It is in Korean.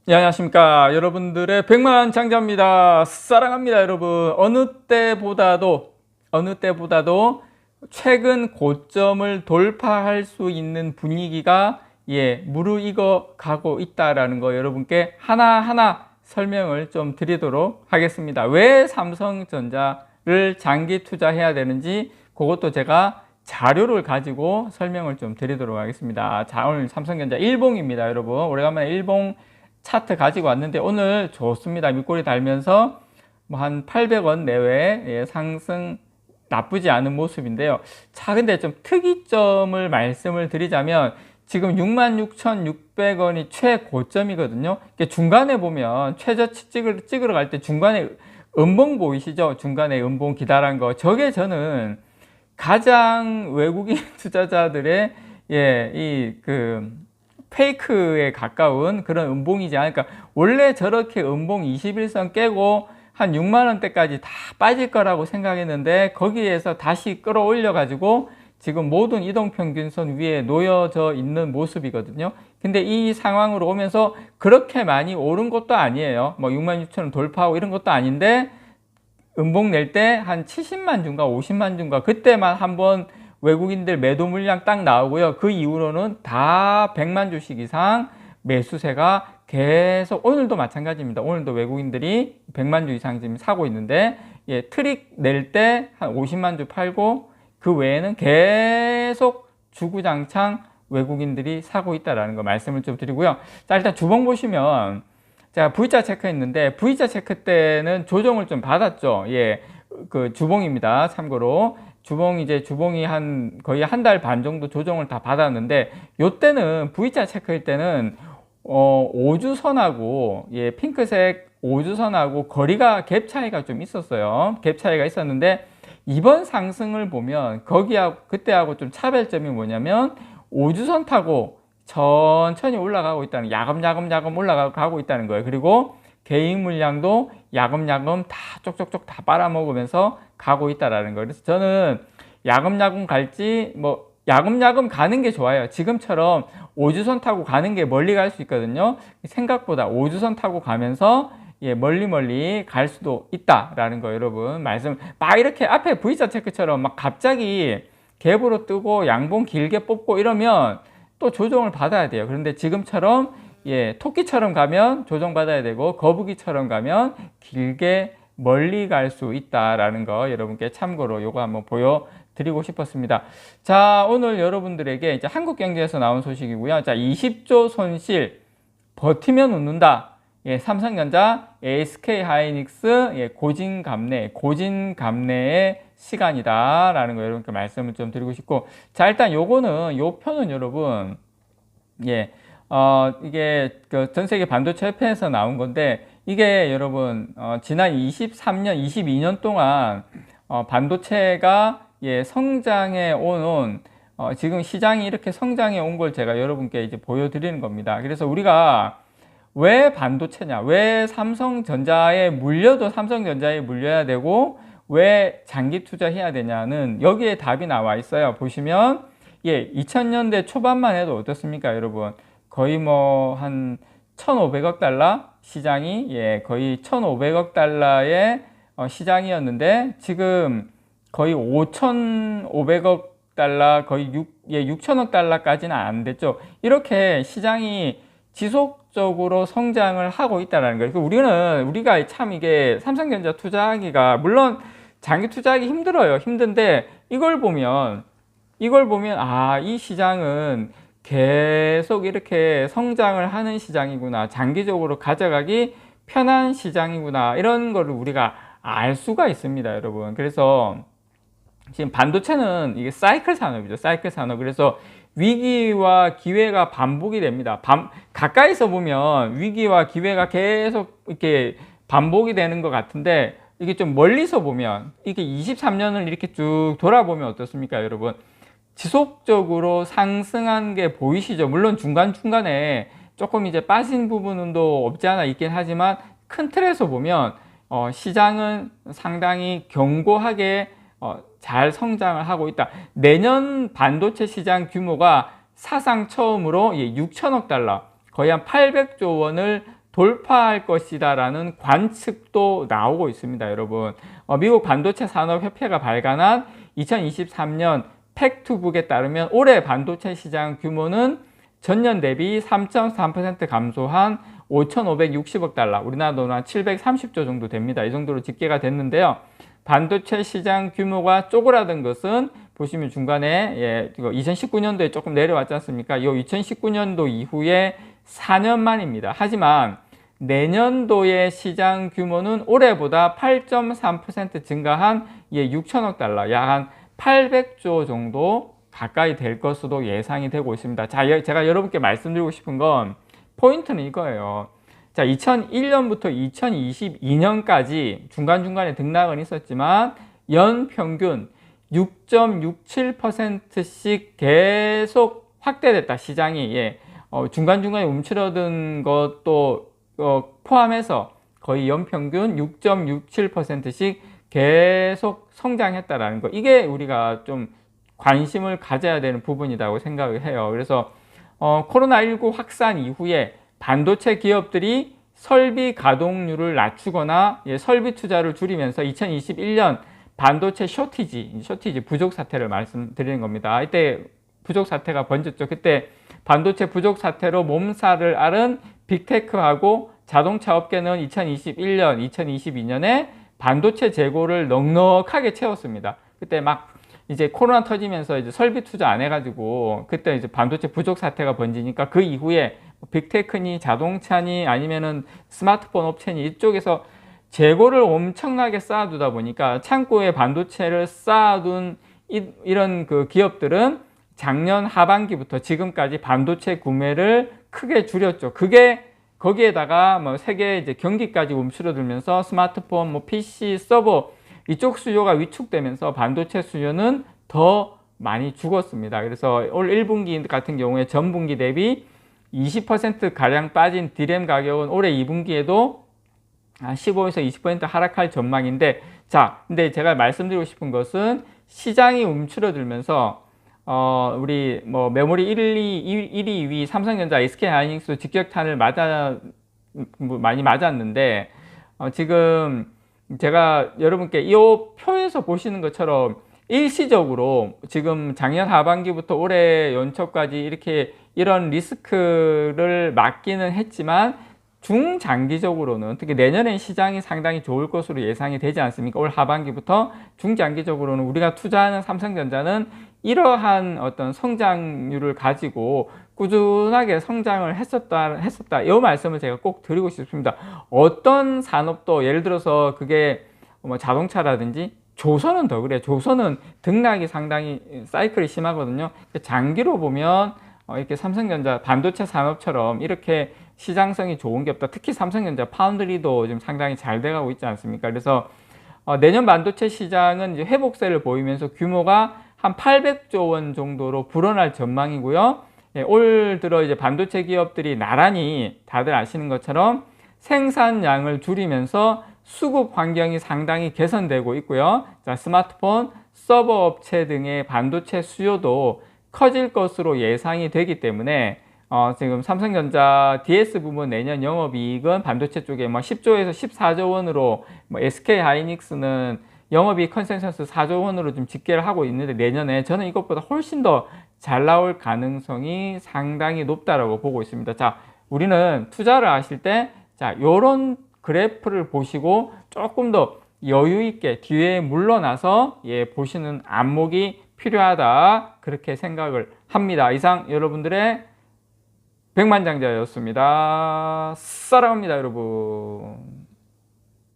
네, 안녕하십니까. 여러분들의 백만 장자입니다. 사랑합니다, 여러분. 어느 때보다도 최근 고점을 돌파할 수 있는 분위기가 무르익어 가고 있다라는 거 여러분께 하나하나 설명을 좀 드리도록 하겠습니다. 왜 삼성전자를 장기 투자해야 되는지 그것도 제가 자료를 가지고 설명을 좀 드리도록 하겠습니다. 자, 오늘 삼성전자 일봉입니다, 여러분. 오래간만에 일봉 차트 가지고 왔는데 오늘 좋습니다. 밑꼬리 달면서 뭐 한 800원 내외 상승 나쁘지 않은 모습인데요. 자, 근데 좀 특이점을 말씀을 드리자면 지금 66,600원이 최고점이거든요. 중간에 보면 최저치 찍으러 갈 때 중간에 음봉 보이시죠? 중간에 음봉 기다란 거. 저게 저는 가장 외국인 투자자들의 페이크에 가까운 그런 음봉이지 않을까. 원래 저렇게 음봉 21선 깨고 한 6만원대까지 다 빠질 거라고 생각했는데 거기에서 다시 끌어올려 가지고 지금 모든 이동평균선 위에 놓여져 있는 모습이거든요. 근데 이 상황으로 오면서 그렇게 많이 오른 것도 아니에요. 뭐 66,000원 돌파하고 이런 것도 아닌데 음봉 낼 때 한 70만 주인가 50만 주인가 그때만 한번 외국인들 매도 물량 딱 나오고요. 그 이후로는 다 100만 주씩 이상 매수세가 계속, 오늘도 마찬가지입니다. 오늘도 외국인들이 100만 주 이상 지금 사고 있는데 트릭 낼 때 한 50만 주 팔고 그 외에는 계속 주구장창 외국인들이 사고 있다라는 거 말씀을 좀 드리고요. 자, 일단 주봉 보시면 제가 V자 체크했는데 V자 체크 때는 조정을 좀 받았죠. 그 주봉입니다. 참고로 주봉이 거의 한 달 반 정도 조정을 다 받았는데 요때는 V자 체크일 때는 5주선하고 핑크색 5주선하고 거리가 갭 차이가 좀 있었어요. 갭 차이가 있었는데 이번 상승을 보면 그때하고 좀 차별점이 뭐냐면 5주선 타고 천천히 올라가고 있다는, 야금야금 올라가고 있다는 거예요. 그리고 개인 물량도 야금야금 다 쪽쪽쪽 다 빨아먹으면서 가고 있다라는 거예요. 그래서 저는 야금야금 갈지 야금야금 가는 게 좋아요. 지금처럼 5주선 타고 가는 게 멀리 갈 수 있거든요. 생각보다 5주선 타고 가면서 멀리 갈 수도 있다라는 거 여러분 말씀. 막 이렇게 앞에 V자 체크처럼 막 갑자기 갭으로 뜨고 양봉 길게 뽑고 이러면 또 조정을 받아야 돼요. 그런데 지금처럼 토끼처럼 가면 조정받아야 되고 거북이처럼 가면 길게 멀리 갈 수 있다라는 거 여러분께 참고로 요거 한번 보여드리고 싶었습니다. 자, 오늘 여러분들에게 이제 한국경제에서 나온 소식이고요. 자, 20조 손실 버티면 웃는다. 삼성전자, SK하이닉스 고진감래의 시간이다라는 거 여러분께 말씀을 좀 드리고 싶고, 자, 일단 요 표는 여러분 이게 그 전 세계 반도체 협회에서 나온 건데 이게 여러분 지난 23년, 22년 동안 반도체가 성장해 온 지금 시장이 이렇게 성장해 온 걸 제가 여러분께 이제 보여드리는 겁니다. 그래서 우리가 왜 반도체냐, 왜 삼성전자에 물려야 되고 왜 장기 투자해야 되냐는 여기에 답이 나와 있어요. 보시면 2000년대 초반만 해도 어떻습니까, 여러분? 거의 뭐 한 1,500억 달러 시장이 거의 1,500억 달러의 시장이었는데 지금 거의 5,500억 달러, 거의 6천억 달러까지는 안 됐죠. 이렇게 시장이 지속적으로 성장을 하고 있다는 거예요. 우리가 참 이게 삼성전자 투자하기가 물론 장기 투자하기 힘들어요. 힘든데 이걸 보면 이 시장은 계속 이렇게 성장을 하는 시장이구나, 장기적으로 가져가기 편한 시장이구나, 이런 거를 우리가 알 수가 있습니다, 여러분. 그래서 지금 반도체는 이게 사이클 산업이죠. 사이클 산업. 그래서 위기와 기회가 반복이 됩니다. 가까이서 보면 위기와 기회가 계속 이렇게 반복이 되는 것 같은데 이게 좀 멀리서 보면 이게 23년을 이렇게 쭉 돌아보면 어떻습니까, 여러분? 지속적으로 상승한 게 보이시죠? 물론 중간중간에 조금 이제 빠진 부분은 또 없지 않아 있긴 하지만 큰 틀에서 보면 시장은 상당히 견고하게 잘 성장을 하고 있다. 내년 반도체 시장 규모가 사상 처음으로 6천억 달러, 거의 한 800조 원을 돌파할 것이다라는 관측도 나오고 있습니다, 여러분. 미국 반도체 산업협회가 발간한 2023년 팩트북에 따르면 올해 반도체 시장 규모는 전년 대비 3.3% 감소한 5,560억 달러, 우리나라 돈으로 한 730조 정도 됩니다. 이 정도로 집계가 됐는데요. 반도체 시장 규모가 쪼그라든 것은 보시면 중간에 이거 2019년도에 조금 내려왔지 않습니까? 이 2019년도 이후에 4년 만입니다. 하지만 내년도의 시장 규모는 올해보다 8.3% 증가한 6천억 달러, 약 한 800조 정도 가까이 될 것으로 예상이 되고 있습니다. 자, 제가 여러분께 말씀드리고 싶은 건 포인트는 이거예요. 자, 2001년부터 2022년까지 중간중간에 등락은 있었지만 연평균 6.67%씩 계속 확대됐다, 시장이. 중간중간에 움츠러든 것도 포함해서 거의 연평균 6.67%씩 계속 성장했다라는 거, 이게 우리가 좀 관심을 가져야 되는 부분이라고 생각을 해요. 그래서 코로나19 확산 이후에 반도체 기업들이 설비 가동률을 낮추거나 설비 투자를 줄이면서 2021년 반도체 쇼티지 부족 사태를 말씀드리는 겁니다. 이때 부족 사태가 번졌죠. 그때 반도체 부족 사태로 몸살을 앓은 빅테크하고 자동차 업계는 2021년, 2022년에 반도체 재고를 넉넉하게 채웠습니다. 그때 막 이제 코로나 터지면서 이제 설비 투자 안 해가지고 그때 이제 반도체 부족 사태가 번지니까 그 이후에 빅테크니 자동차니 아니면은 스마트폰 업체니 이쪽에서 재고를 엄청나게 쌓아두다 보니까 창고에 반도체를 쌓아둔 이런 그 기업들은 작년 하반기부터 지금까지 반도체 구매를 크게 줄였죠. 그게 거기에다가 뭐 세계 이제 경기까지 움츠러들면서 스마트폰, 뭐 PC, 서버 이쪽 수요가 위축되면서 반도체 수요는 더 많이 죽었습니다. 그래서 올 1분기 같은 경우에 전분기 대비 20%가량 빠진 DRAM 가격은 올해 2분기에도 한 15에서 20% 하락할 전망인데, 자, 근데 제가 말씀드리고 싶은 것은 시장이 움츠러들면서 우리 뭐 메모리 1위, 2위 삼성전자, SK하이닉스 직격탄을 많이 맞았는데 지금 제가 여러분께 이 표에서 보시는 것처럼 일시적으로 지금 작년 하반기부터 올해 연초까지 이렇게 이런 리스크를 막기는 했지만 중장기적으로는 특히 내년에 시장이 상당히 좋을 것으로 예상이 되지 않습니까? 올 하반기부터 중장기적으로는 우리가 투자하는 삼성전자는 이러한 어떤 성장률을 가지고 꾸준하게 성장을 했었다. 이 말씀을 제가 꼭 드리고 싶습니다. 어떤 산업도 예를 들어서 그게 뭐 자동차라든지 조선은 더 그래요. 조선은 등락이 상당히 사이클이 심하거든요. 장기로 보면 이렇게 삼성전자 반도체 산업처럼 이렇게 시장성이 좋은 게 없다. 특히 삼성전자 파운드리도 지금 상당히 잘 돼가고 있지 않습니까? 그래서 내년 반도체 시장은 이제 회복세를 보이면서 규모가 한 800조 원 정도로 불어날 전망이고요. 올 들어 이제 반도체 기업들이 나란히 다들 아시는 것처럼 생산량을 줄이면서 수급 환경이 상당히 개선되고 있고요. 자, 스마트폰, 서버 업체 등의 반도체 수요도 커질 것으로 예상이 되기 때문에 지금 삼성전자 DS 부문 내년 영업이익은 반도체 쪽에 뭐 10조에서 14조 원으로 SK하이닉스는 영업이익 컨센서스 4조 원으로 좀 집계를 하고 있는데 내년에 저는 이것보다 훨씬 더 잘 나올 가능성이 상당히 높다라고 보고 있습니다. 자, 우리는 투자를 하실 때 자, 요런 그래프를 보시고 조금 더 여유 있게 뒤에 물러나서 보시는 안목이 필요하다, 그렇게 생각을 합니다. 이상 여러분들의 백만장자였습니다. 사랑합니다, 여러분.